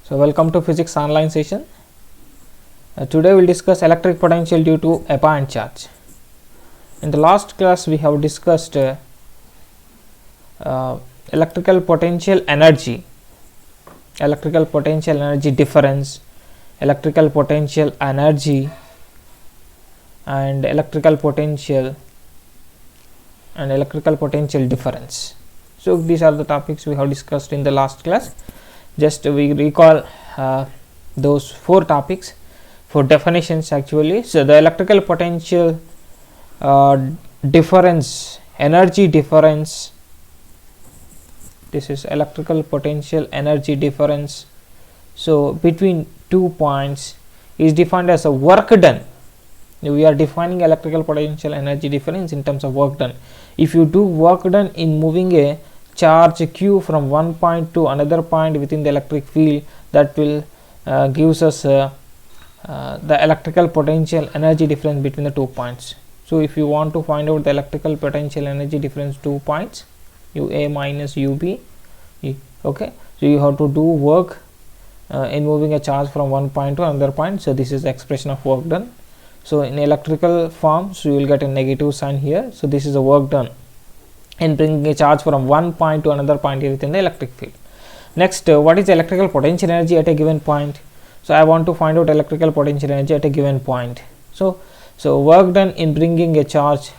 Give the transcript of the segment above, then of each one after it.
So welcome to physics online session. Today we'll discuss electric potential due to a point charge. In the last class we have discussed electrical potential energy difference, electrical potential energy and electrical potential difference. So these are the topics we have discussed in the last class. Just we recall those four topics, four definitions actually. So the electrical potential difference, energy difference, this is electrical potential energy difference. So between 2 points is defined as a work done. We are defining electrical potential energy difference in terms of work done. If you do work done in moving a charge q from one point to another point within the electric field, that will gives us the electrical potential energy difference between the 2 points. So if you want to find out the electrical potential energy difference 2 points, ua minus ub, okay, so you have to do work in moving a charge from one point to another point. So this is the expression of work done. So in electrical form, so you will get a negative sign here. So this is the work done in bringing a charge from one point to another point within the electric field. Next, what is electrical potential energy at a given point? So I want to find out electrical potential energy at a given point. So work done in bringing a charge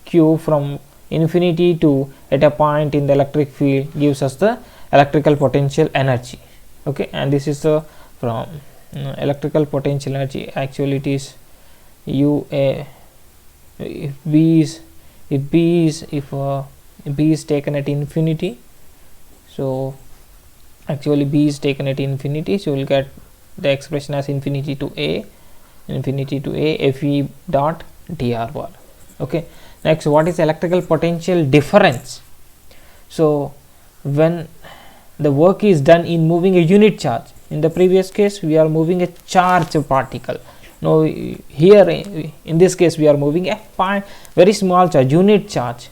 q from infinity to at a point in the electric field gives us the electrical potential energy. Okay, and this is the from electrical potential energy. Actually it is ua if b is taken at infinity. So actually b is taken at infinity, so you will get the expression as infinity to a fe dot dr bar. Okay, next, what is electrical potential difference? So when the work is done in moving a unit charge, in the previous case we are moving a charged particle. Now here in this case we are moving a very small charge, unit charge.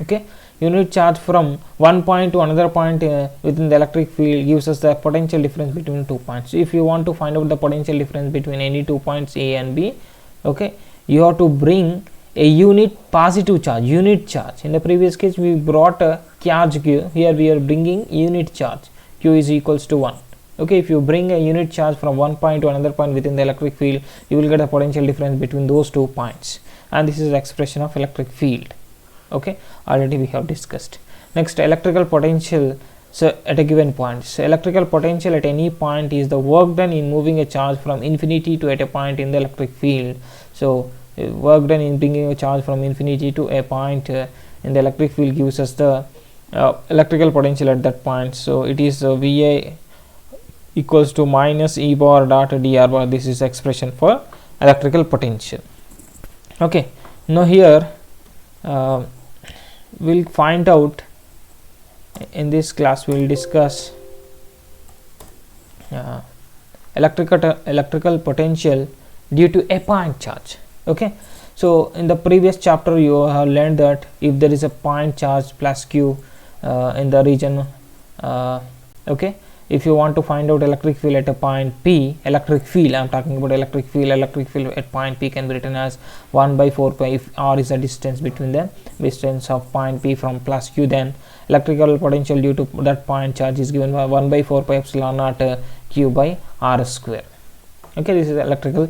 Okay, unit charge from one point to another point within the electric field gives us the potential difference between 2 points. So if you want to find out the potential difference between any 2 points a and b, okay, you have to bring a unit positive charge, unit charge. In the previous case we brought a charge q, here we are bringing unit charge, q is equals to 1. Okay, if you bring a unit charge from one point to another point within the electric field, you will get a potential difference between those 2 points, and this is the expression of electric field. Okay, already we have discussed. Next, electrical potential, so at a given point. So electrical potential at any point is the work done in moving a charge from infinity to at a point in the electric field. So work done in bringing a charge from infinity to a point in the electric field gives us the electrical potential at that point. So it is va equals to minus e bar dot dr bar. This is expression for electrical potential. Okay, now here we'll find out, in this class we'll discuss electrical potential due to a point charge. Okay, so in the previous chapter you have learned that if there is a point charge plus q in the region, okay, if you want to find out electric field at a point p, electric field I'm talking about, electric field at point p can be written as 1 by 4 pi if r is the distance between them, distance of point p from plus q, then electrical potential due to that point charge is given by 1 by 4 pi epsilon naught q by r square. Okay, this is electrical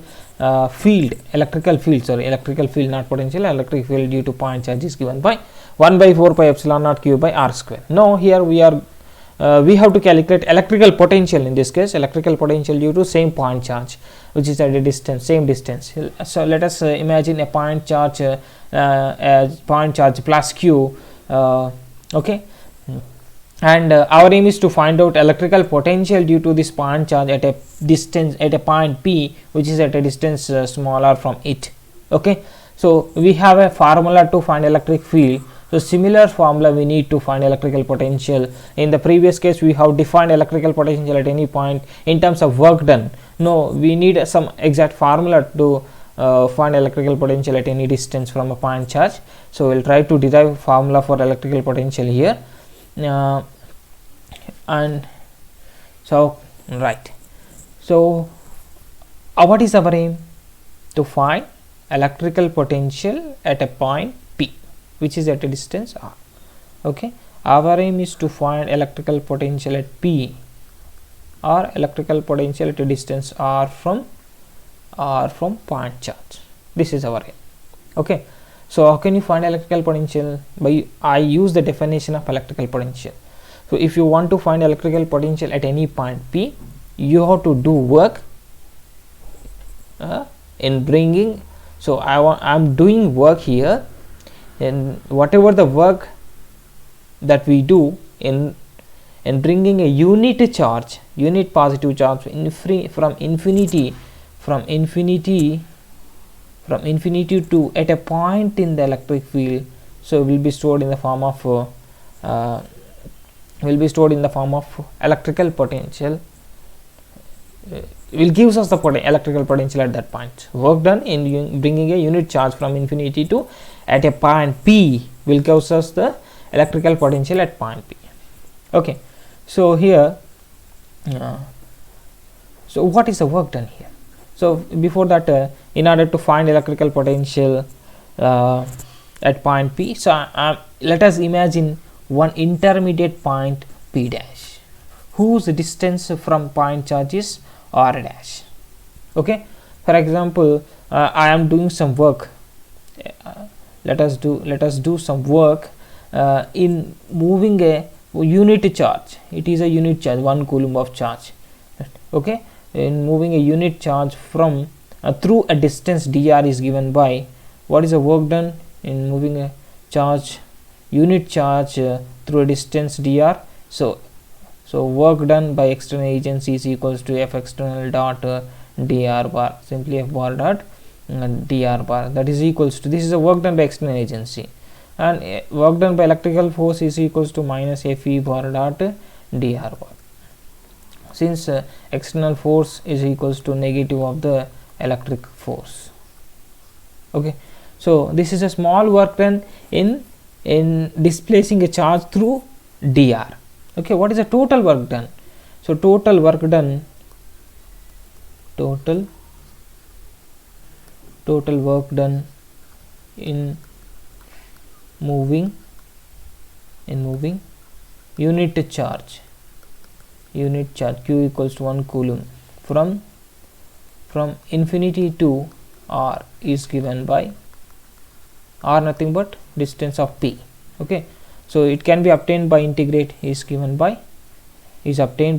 field, not potential. Electric field due to point charge is given by 1 by 4 pi epsilon naught q by r square. Now here we have to calculate electrical potential. In this case, electrical potential due to same point charge, which is at a distance, same distance. So let us imagine a point charge plus q. Okay, and our aim is to find out electrical potential due to this point charge at a distance, at a point p, which is at a distance smaller from it. Okay, so we have a formula to find electric field. So similar formula we need to find electrical potential. In the previous case we have defined electrical potential at any point in terms of work done. No, we need some exact formula to find electrical potential at any distance from a point charge. So we'll try to derive formula for electrical potential here. And so right, So what is our aim? To find electrical potential at a point P, which is at a distance r. Okay, our aim is to find electrical potential at P, or electrical potential at a distance r from point charge. This is our aim. Okay, so how can you find electrical potential? By I use the definition of electrical potential. So if you want to find electrical potential at any point P, you have to do work in bringing. So I'm doing work here, and whatever the work that we do in bringing a unit charge, unit positive charge from infinity to at a point in the electric field, so will be stored in the form of electrical potential. Will gives us the electrical potential at that point. Work done in bringing a unit charge from infinity to at a point P will gives us the electrical potential at point P. Okay, so here so what is the work done here? So before that, in order to find electrical potential at point P, so let us imagine one intermediate point P dash, whose distance from point charge is r dash. Okay, for example, I am doing some work. Let us do some work in moving a unit charge. It is a unit charge, 1 coulomb of charge. Okay, in moving a unit charge from through a distance dr is given by, what is the work done in moving a charge, unit charge through a distance dr? So work done by external agency is equals to F external dot dr bar, simply F bar dot dr bar, that is equals to, this is a work done by external agency, and work done by electrical force is equals to minus Fe bar dot dr bar, since external force is equals to negative of the electric force. Okay, so this is a small work done in displacing a charge through dr. Okay, what is the total work done? So total work done in moving unit charge Q equals to 1 coulomb from infinity to r is given by r, nothing but distance of P. Okay, so it can be obtained by obtained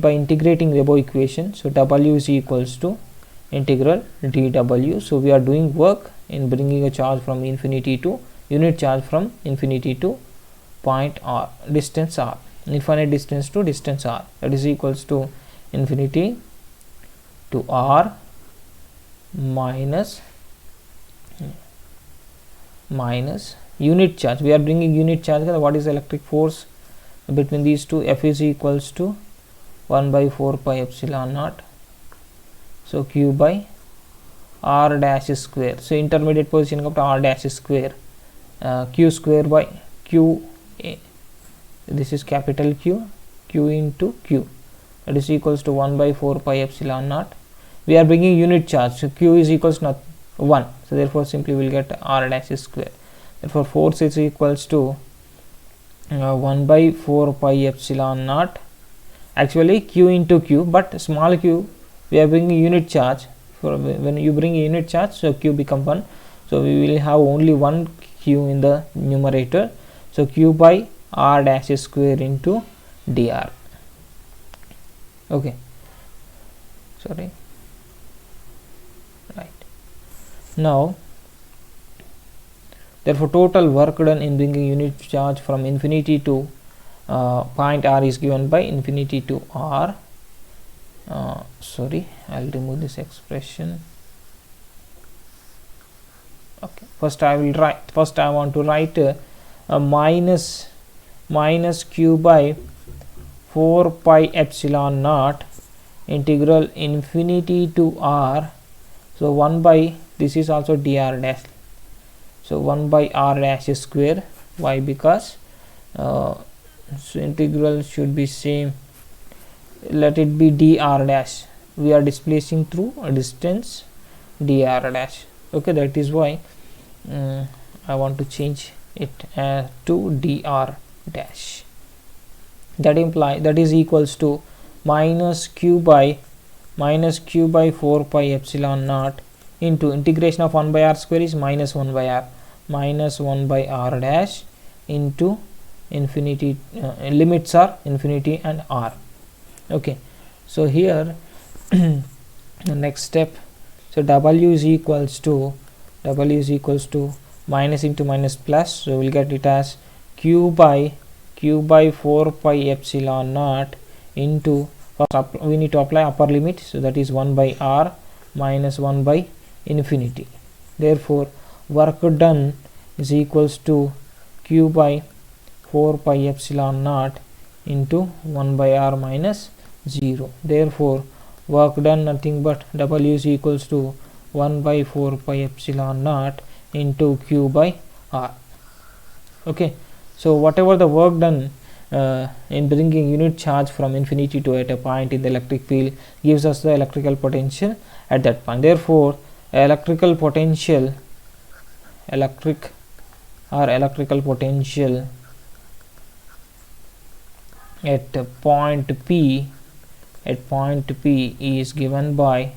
by integrating the above equation. So W is equals to integral dW. So we are doing work in bringing a charge from infinity to unit charge from infinity to point r, distance r, infinite distance to distance r, that is equals to infinity to r minus unit charge. We are bringing unit charge. What is the electric force between these two? F is equals to 1 by 4 pi epsilon naught, so Q by r dash square. So intermediate position of r dash square, Q square by Q, this is capital Q into Q, that is equals to 1 by 4 pi epsilon naught. We are bringing unit charge, so Q is equals to 1, so therefore simply we will get r dash square. Therefore force is equals to 1 by 4 pi epsilon naught, actually Q into Q, but small q, we are bringing unit charge. For when you bring a unit charge, so Q become 1, so we will have only one Q in the numerator, so Q by r dash square into dr. Okay, sorry, right. Now therefore total work done in bringing unit charge from infinity to point r is given by infinity to r, sorry, I'll remove this expression. Okay, first I want to write minus Q by 4 pi epsilon naught integral infinity to r, so 1 by, this is also dr dash, so 1 by r dash square. Why? Because so integral should be same, let it be dr dash, we are displacing through a distance dr dash. Okay, that is why I want to change it to dr dash. That is equals to minus q by 4 pi epsilon naught into integration of 1 by r square is minus 1 by r dash into infinity, limits are infinity and r. Okay, so here the next step, so w is equals to minus into minus plus, so we'll get it as q by 4 pi epsilon naught into, first we need to apply upper limit, so that is 1 by r minus 1 by infinity. Therefore work done is equals to q by 4 pi epsilon naught into 1 by r minus 0. Therefore work done nothing but w is equals to 1 by 4 pi epsilon naught into q by r. Okay, so whatever the work done in bringing unit charge from infinity to at a point in the electric field gives us the electrical potential at that point. Therefore electrical potential at point P is given by,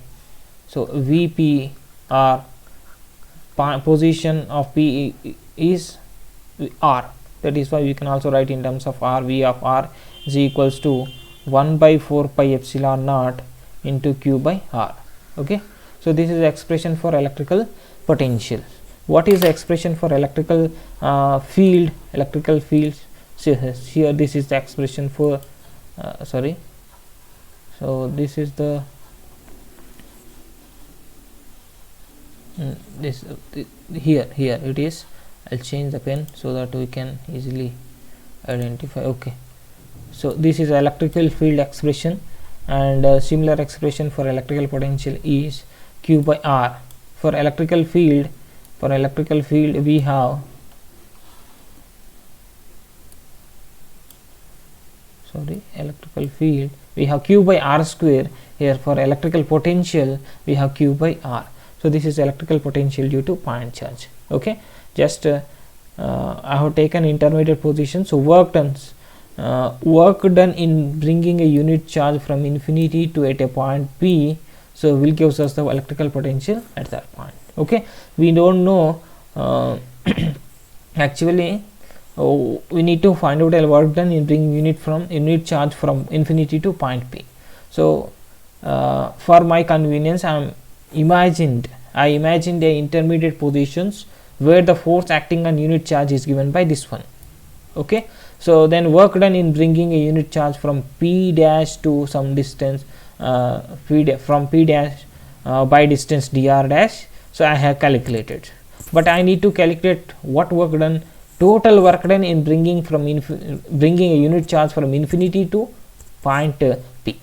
so Vp, or position of P is r. That is why we can also write in terms of r, V of r is equals to 1 by 4 pi epsilon naught into q by r. Okay, so this is the expression for electrical potential. What is the expression for electrical field? So here this is the expression for so this is the here it is. I'll change the pen so that we can easily identify. Okay, so this is electrical field expression, and similar expression for electrical potential is q by r. For electrical field we have q by r square. Here for electrical potential we have q by r. So this is electrical potential due to point charge. Okay, just I have taken intermediate position. So work done in bringing a unit charge from infinity to at a point P, so will gives us the electrical potential at that point. Okay, we don't know actually we need to find out a work done in bringing unit charge from infinity to point P. So for my convenience I imagined a intermediate positions where the force acting on unit charge is given by this one. Okay, so then work done in bringing a unit charge from P dash to some distance, from P dash by distance dr dash. So I have calculated, but I need to calculate what work done, total work done in bringing a unit charge from infinity to point P.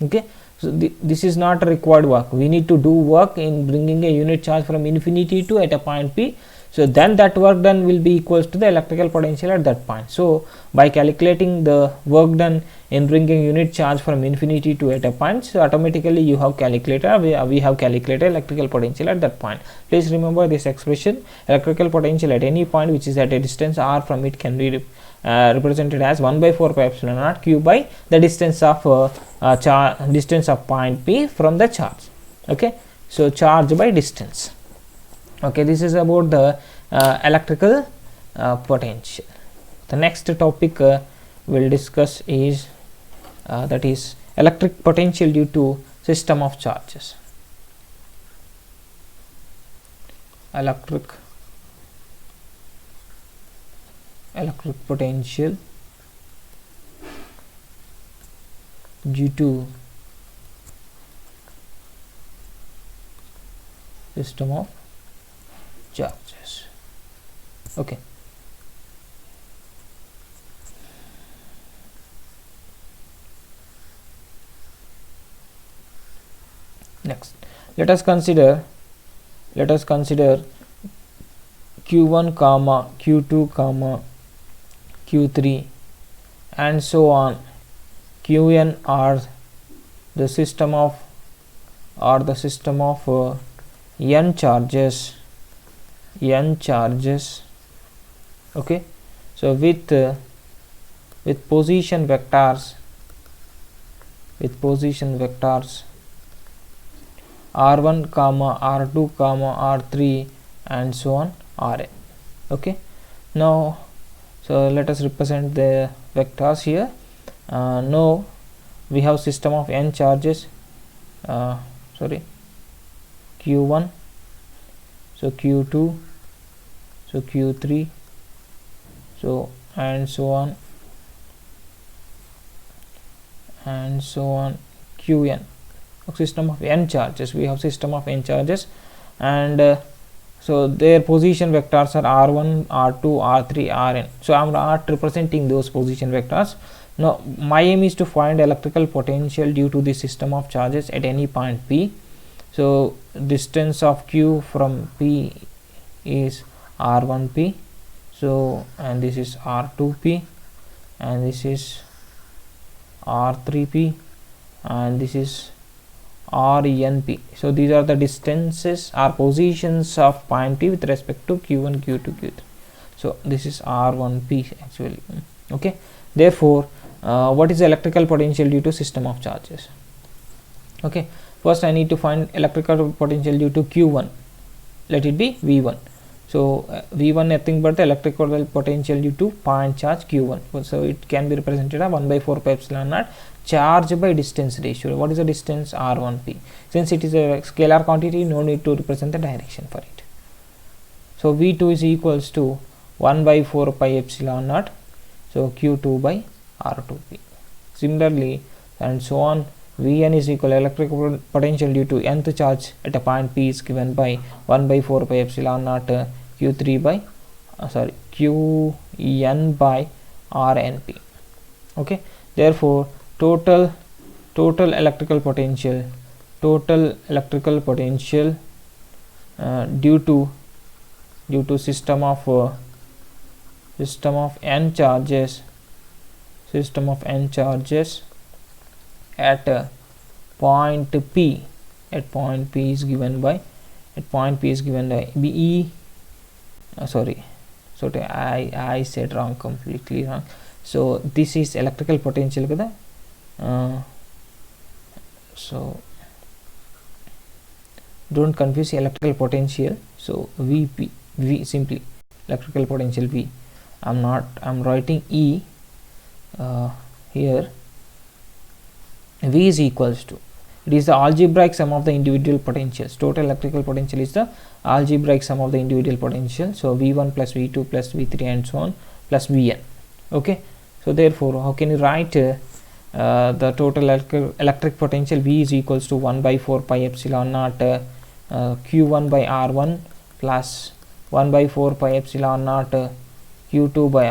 Okay, so this is not a required work. We need to do work in bringing a unit charge from infinity to at a point P. So then that work done will be equals to the electrical potential at that point. So by calculating the work done in bringing unit charge from infinity to at a point, so automatically you have calculated, we have calculated electrical potential at that point. Please remember this expression: electrical potential at any point which is at a distance r from it can be represented as 1 by 4 pi epsilon naught q by the distance of point P from the charge. Okay, so charge by distance. Okay, this is about the electrical potential. The next topic we'll discuss is that is electric potential due to system of charges. Electric potential due to system of charges. Okay, next let us consider q1 comma q2 comma q3 and so on. Qn are the system of or the system of n charges, okay. So with position vectors, r1 comma r2 comma r3 and so on rn, okay. Now so let us represent the vectors here. Now we have system of n charges, q1, so q2, so q3, so and so on qn. System of n charges, we have system of n charges, and so their position vectors are r1, r2, r3, rn. So I am not representing those position vectors. Now my aim is to find electrical potential due to the system of charges at any point p. So distance of q from p is r1p, so and this is r2p, and this is r3p, and this is rnp. So these are the distances or positions of point p with respect to q1, q2, q3. So this is r1p actually, okay. Therefore what is the electrical potential due to system of charges? Okay, first I need to find electrical potential due to q1. Let it be v1. So v1 nothing but the electrical potential due to point charge q1. So it can be represented as 1 by 4 pi epsilon naught charge by distance ratio. What is the distance? r1p. Since it is a scalar quantity, no need to represent the direction for it. So v2 is equals to 1 by 4 pi epsilon naught, so q2 by r2p. Similarly and so on, Vn is equal electrical potential due to nth charge at a point p is given by 1 by 4 pi epsilon naught q3 by qn by rnp, okay. Therefore total electrical potential due to system of n charges at point p is given by be I said wrong, completely wrong. So this is electrical potential kada. So don't confuse electrical potential. So v simply electrical potential v. I'm writing E here. V is equals to, it is the algebraic sum of the individual potentials. Total electrical potential is the algebraic sum of the individual potential. So v1 plus v2 plus v3 and so on plus vn, okay. So therefore how can you write the total electric potential? V is equals to 1 by 4 pi epsilon naught q1 by r1 plus 1 by 4 pi epsilon naught q2 by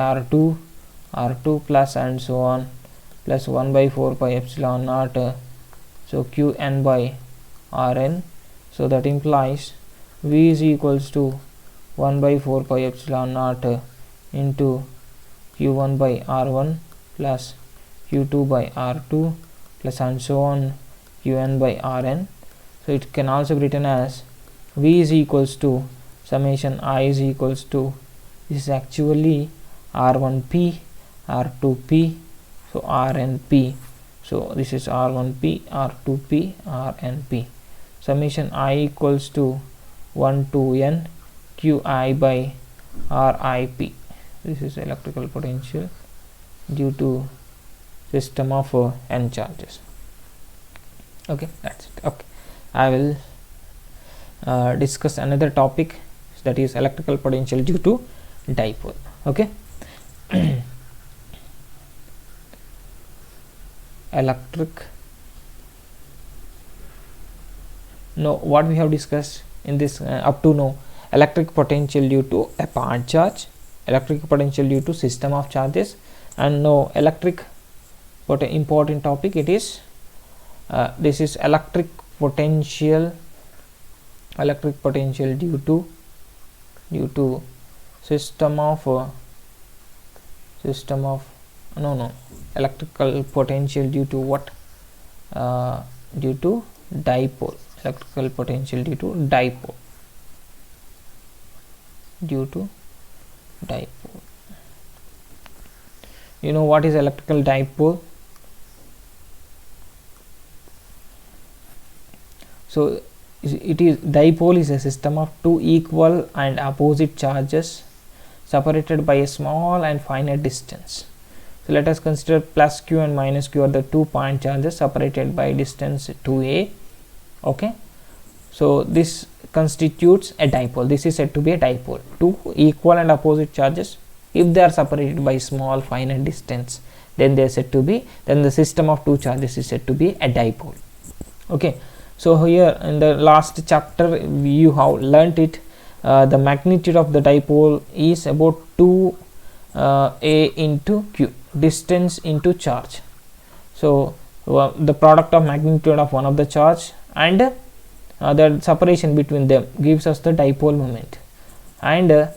r2 plus and so on plus 1 by 4 pi epsilon naught so qn by rn. So that implies v is equals to 1 by 4 pi epsilon naught into q1 by r1 plus q2 by r2 plus and so on qn by rn. So it can also be written as v is equals to summation I is equals to, this is actually r1p, r2p, so rnp. So this is r1p, r2p, rnp. Summation I equals to 1 to n qi by rip. This is electrical potential due to system of n charges. Okay, that's it. Okay, I will discuss another topic, that is electrical potential due to dipole. Okay. Now what we have discussed in this up to now: electric potential due to a point charge, electric potential due to system of charges, and now electric, what an important topic it is, this is electric potential due to system of electrical potential due to what, due to dipole, electrical potential due to dipole, due to dipole. You know what is electrical dipole? So it is, dipole is a system of two equal and opposite charges separated by a small and finite distance. So let us consider plus q and minus q are the 2 point charges separated by distance 2a. Okay, so this constitutes a dipole. This is said to be a dipole. Two equal and opposite charges, if they are separated by small finite distance, then they are said to be, then the system of two charges is said to be a dipole. Okay, so here in the last chapter you have learnt it. The magnitude of the dipole is about 2 a into q, distance into charge. So the product of magnitude of one of the charge and the separation between them gives us the dipole moment, and the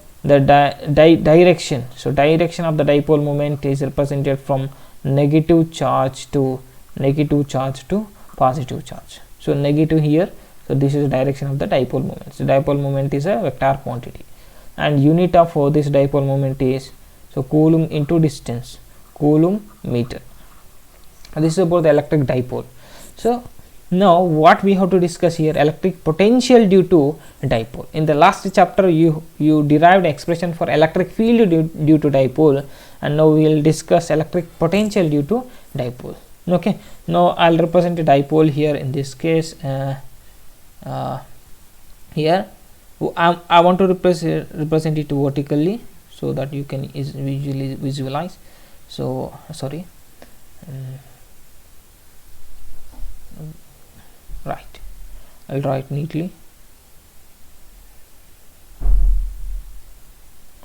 direction. So direction of the dipole moment is represented from negative charge to positive charge. So negative here, so this is the direction of the dipole moment. So dipole moment is a vector quantity, and unit of this dipole moment is, so coulomb into distance, coulomb meter. This is about the electric dipole. So now what we have to discuss here, electric potential due to dipole. In the last chapter you derived expression for electric field due to dipole, and now we will discuss electric potential due to dipole. Okay, now I'll represent a dipole here. In this case here I want to represent it vertically so that you can visually visualize. So sorry, right, I'll draw it neatly.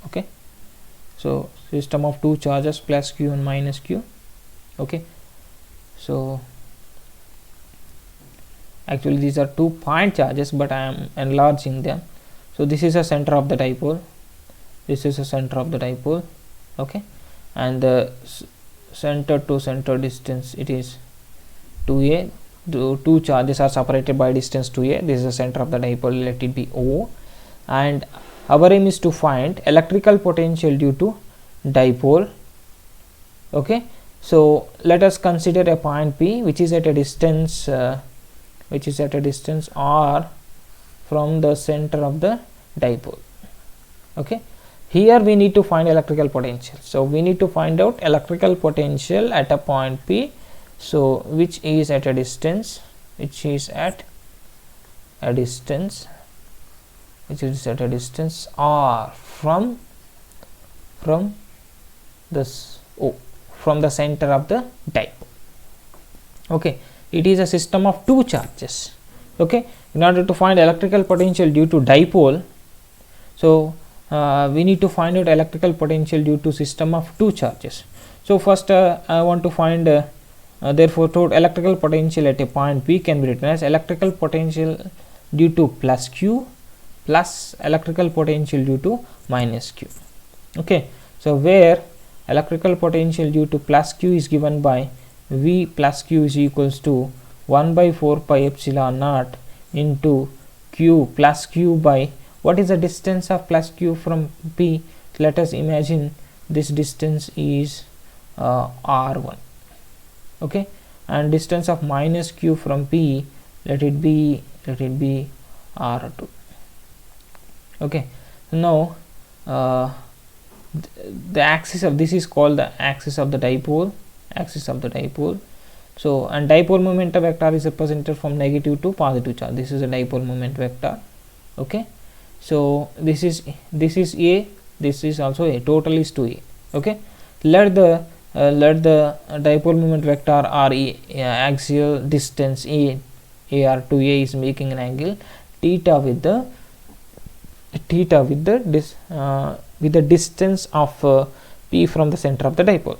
Okay, so system of two charges plus q and minus q. Okay, so actually these are 2 point charges, but I am enlarging them. So this is a center of the dipole, this is a center of the dipole. Okay, and the center to center distance, it is 2a. Two charges are separated by distance 2a. This is the center of the dipole, let it be O, and our aim is to find electrical potential due to dipole. Okay, so let us consider a point P which is at a distance r from the center of the dipole. Okay, here we need to find electrical potential. So we need to find out electrical potential at a point P, so which is at a distance, r from this O, from the center of the dipole. Okay, it is a system of two charges. Okay, in order to find electrical potential due to dipole, so we need to find out electrical potential due to system of two charges. So first I want to find therefore total electrical potential at a point P can be written as electrical potential due to plus q plus electrical potential due to minus q. Okay, so where electrical potential due to plus q is given by V plus q is equals to 1 by 4 pi epsilon naught into q plus q by, what is the distance of plus q from P? Let us imagine this distance is r1. Okay, and distance of minus q from P, let it be r2. Okay, now the axis of this is called the axis of the dipole. So and dipole moment vector is represented from negative to positive charge. This is a dipole moment vector. Okay, so this is A, this is also A, total is 2A. Okay, let the dipole moment vector r axial distance A ar to A is making an angle theta with the distance of P from the center of the dipole.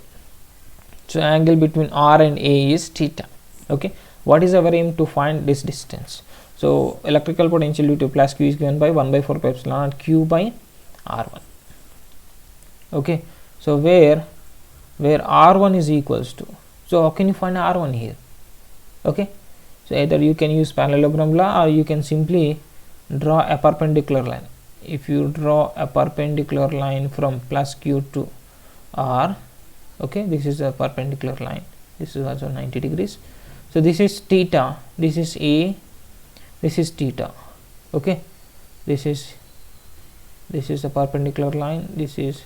So angle between r and A is theta. Okay, what is our aim? To find this distance. So electrical potential due to plus q is given by 1 by 4 pi epsilon q by r1. Okay, so where r1 is equals to, so how can you find r1 here? Okay, So either you can use parallelogram law, or you can simply draw a perpendicular line. If you draw a perpendicular line from plus q to r, okay, this is a perpendicular line, this is also 90 degrees. So this is theta, this is a, this is theta, okay, this is a perpendicular line, this is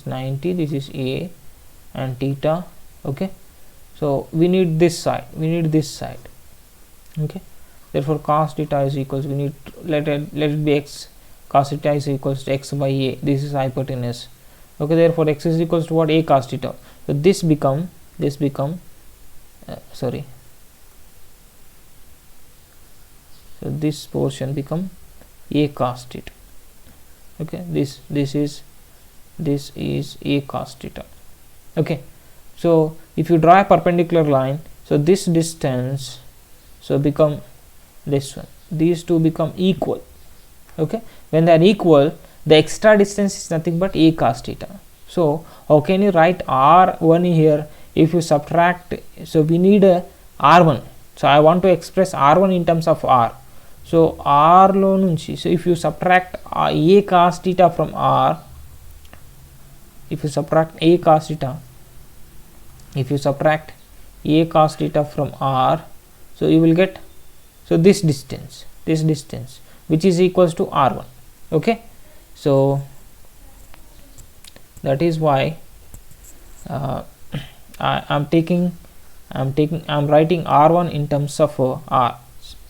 90, this is a and theta, okay. So we need this side, okay. Therefore cos theta is equals, we need to let it be x, cos theta is equals to x by a, this is hypotenuse, okay. Therefore x is equals to what? A cos theta. So this become so this portion become a cos theta, okay. This is a cos theta, okay. So if you draw a perpendicular line, so this distance so become this one, these two become equal, okay. When they are equal, the extra distance is nothing but a cos theta. So how can you write r1 here? If you subtract, so we need a r1, so I want to express r1 in terms of r. So r lo nunchi, so if you subtract a cos theta from r, if you subtract a cos theta from r, so you will get, so this distance which is equals to r1, okay. So that is why I'm writing r1 in terms of r,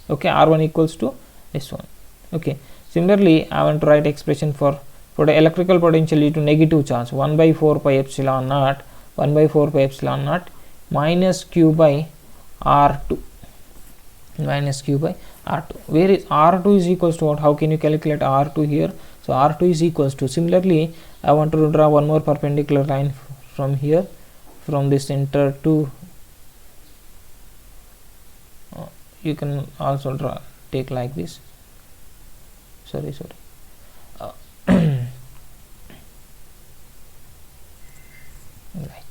okay. R1 equals to this one, okay. Similarly I want to write expression for the electrical potential due to negative charge, 1 by 4 pi epsilon naught minus q by r2, where is r2 is equals to what? How can you calculate r2 here? So r2 is equals to, similarly I want to draw one more perpendicular line from here, from the center to, you can also take like this, right.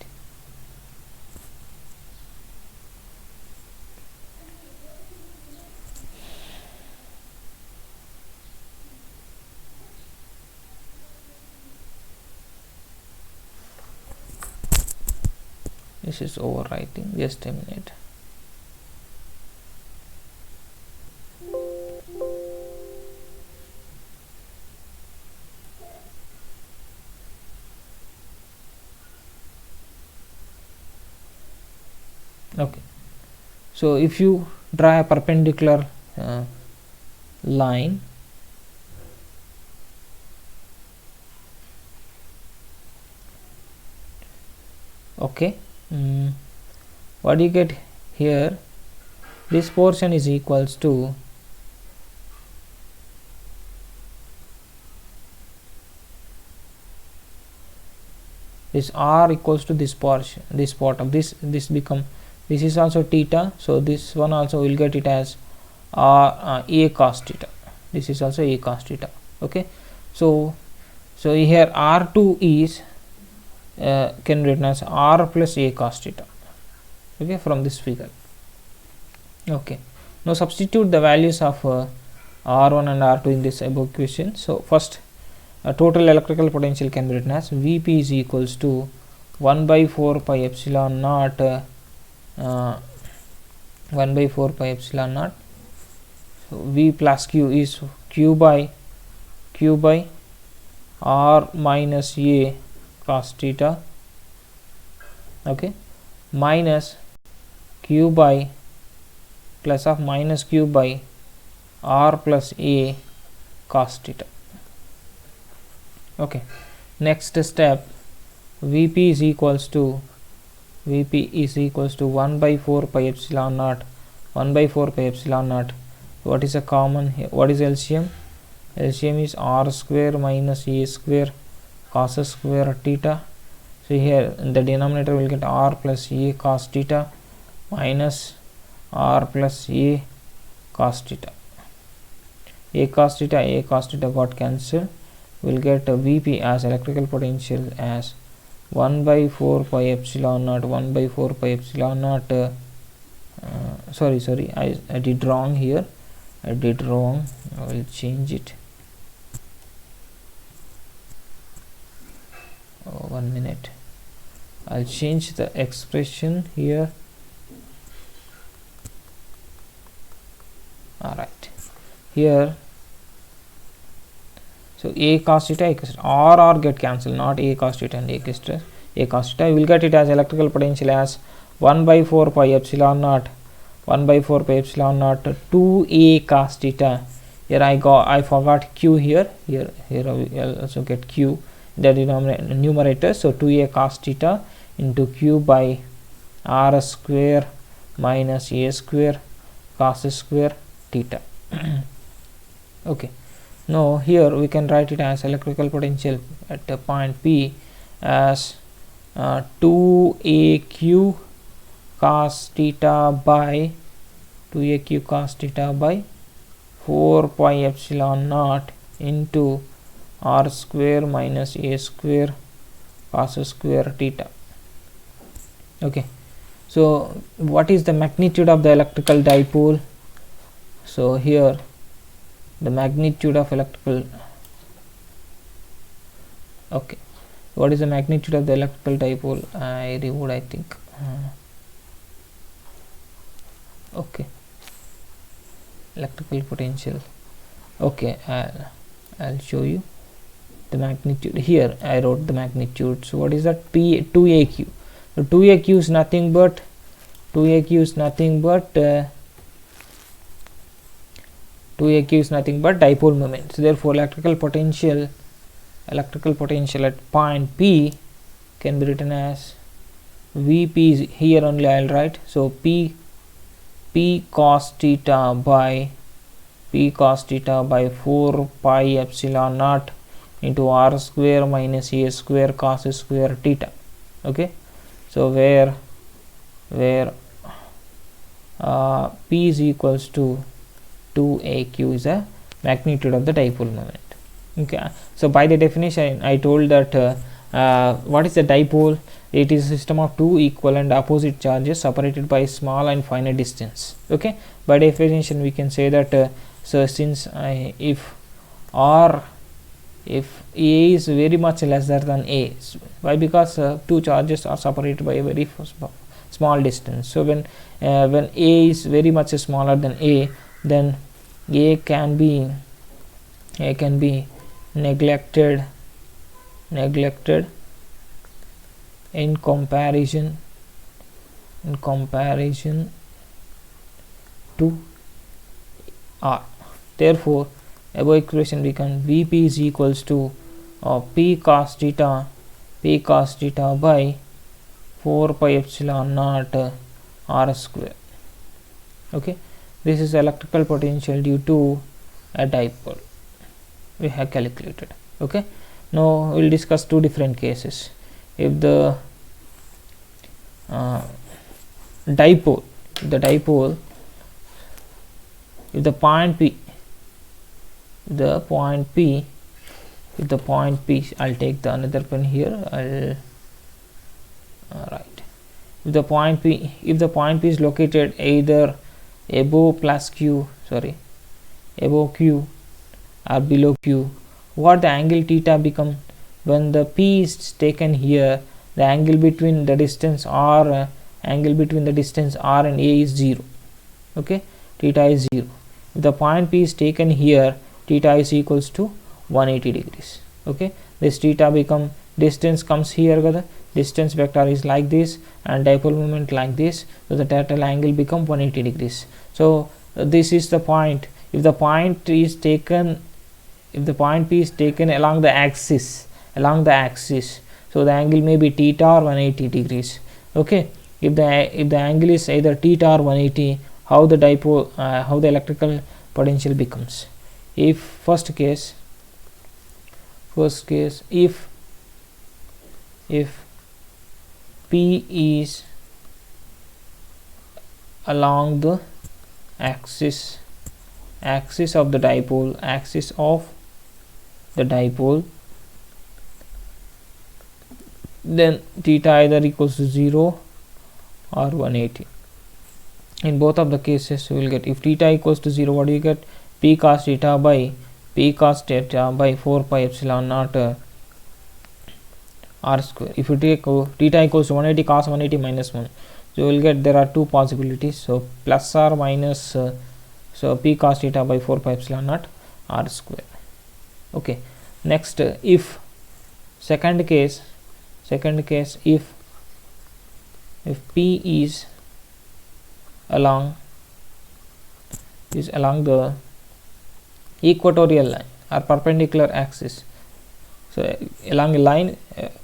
This is overwriting, just a minute. Okay, so if you draw a perpendicular line, okay, what do you get here? This portion is equals to this r equals to this portion, this part of this become, this is also theta, so this one also will get it as a cos theta, this is also a cos theta, okay. So here r2 is can written as r plus a cos theta, okay, from this figure, okay. Now substitute the values of r1 and r2 in this above equation. So first total electrical potential can be written as Vp is equals to 1 by 4 pi epsilon naught 1 by 4 pi epsilon naught, so V plus Q is Q by R minus A cos theta, okay, minus Q by plus of minus Q by R plus A cos theta, okay. Next step, Vp is equals to 1 by 4 pi epsilon naught, what is a common here? What is LCM? LCM is r square minus a square cos square theta. So here in the denominator we will get r plus a cos theta minus r plus a cos theta. A cos theta got cancelled. We will get Vp as electrical potential as 1 by 4 pi epsilon naught sorry, I did wrong here. I did wrong. I will change it. 1 minute. I'll change the expression here. Alright, here, so a cos theta, a cos theta, r get cancelled, not a cos theta and a cos theta. A cos theta, we will get it as electrical potential as 1 by 4 pi epsilon naught 1 by 4 pi epsilon naught 2a cos theta. Here I forgot q here. Here I'll also get q, the numerator. So 2a cos theta into q by r square minus a square cos square theta. Okay, now here we can write it as electrical potential at the point P as 2aq cos theta by 2aq cos theta by 4 pi epsilon naught into r square minus a square cos square theta. Okay, so what is the magnitude of the electrical dipole? So here the magnitude of electrical, okay, what is the magnitude of the electrical dipole? I removed, I think. Okay, electrical potential. Okay, I'll show you the magnitude. Here I wrote the magnitude. So what is that? P 2aq. So 2aq is nothing but 2aq is nothing but dipole moment. So therefore electrical potential at point P can be written as Vp. Here only I'll write. So P cos theta by 4 pi epsilon naught into r square minus a square cos square theta. Okay, so where P is equals to 2aq is a magnitude of the dipole moment. Okay, so by the definition I told that what is the dipole? It is a system of two equal and opposite charges separated by small and finite distance. Okay, by definition we can say that so since if a is very much lesser than a, why? Because two charges are separated by a very small distance. So when a is very much smaller than a, then a can be neglected in comparison to r. Therefore above equation become Vp is equals to P cos theta by 4 pi epsilon naught r square. Okay, this is electrical potential due to a dipole we have calculated. Okay, now we will discuss two different cases. If the dipole, if the point P, I'll take the another pen here. Right. If the point P is located either above Q or below Q, what the angle theta become? When the P is taken here, the angle between the distance R and A is 0. Okay, theta is 0. If the point P is taken here, theta is equals to 180 degrees. Okay, this theta become, distance comes here, the distance vector is like this and dipole moment like this, so the total angle become 180 degrees. So this is the point. If the point P is taken along the axis, so the angle may be theta or 180 degrees. Okay, if the angle is either theta or 180, how the electrical potential becomes? If first case, if P is along the axis of the dipole, then theta either equals to 0 or 180. in both of the cases we will get, if theta equals to 0, what do you get? P cos theta by P cos theta by 4 pi epsilon naught r square. If you take theta equals to 180 cos 180 minus 1, so you will get, there are two possibilities, so plus or minus so P cos theta by 4 pi epsilon naught r square. Okay, next if second case, if P is along the equatorial line or perpendicular axis, so along a line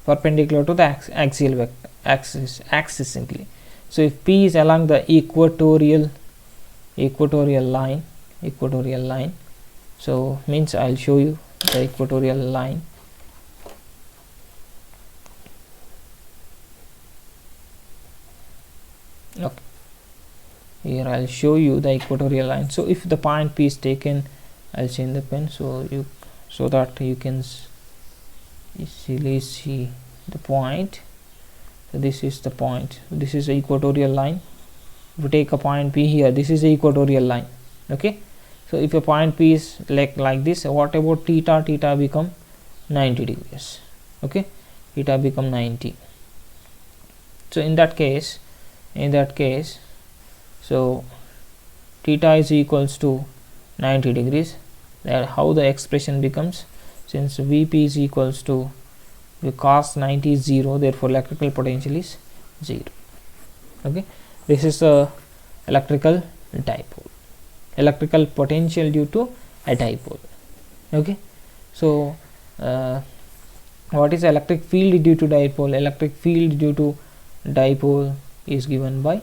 perpendicular to the axial vector axis simply. So if P is along the equatorial line, so means I'll show you the equatorial line. Okay, here I'll show you the equatorial line. So if the point P is taken, I'll change the pen so that you can easily see the point. So this is the point, this is the equatorial line. If you take a point P here, this is the equatorial line. Okay, so if a point P is like this, what about theta? Theta become 90 degrees. Okay, theta become 90. So in that case, so theta is equals to 90 degrees. That how the expression becomes, since Vp is equals to cos 90 is 0, therefore electrical potential is 0. Okay, this is a electrical dipole, electrical potential due to a dipole. Okay, so what is electric field due to dipole? Electric field due to dipole is given by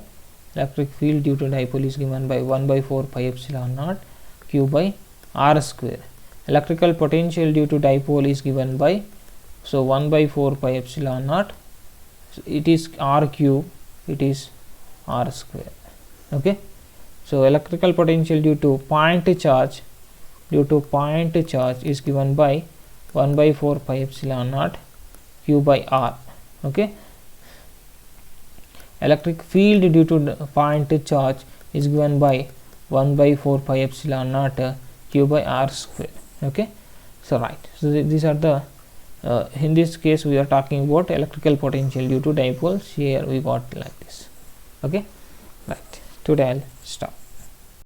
1 by 4 pi epsilon naught q by r square. Electrical potential due to dipole is given by, so 1 by 4 pi epsilon naught, so it is r cube, it is r square. Okay, so electrical potential due to point charge is given by 1 by 4 pi epsilon naught q by r. Okay, electric field due to point charge is given by 1 by 4 pi epsilon naught q by r square. Okay, so right, so these are the in this case we are talking about electrical potential due to dipoles. Here we got like this. Okay, right, today I'll stop.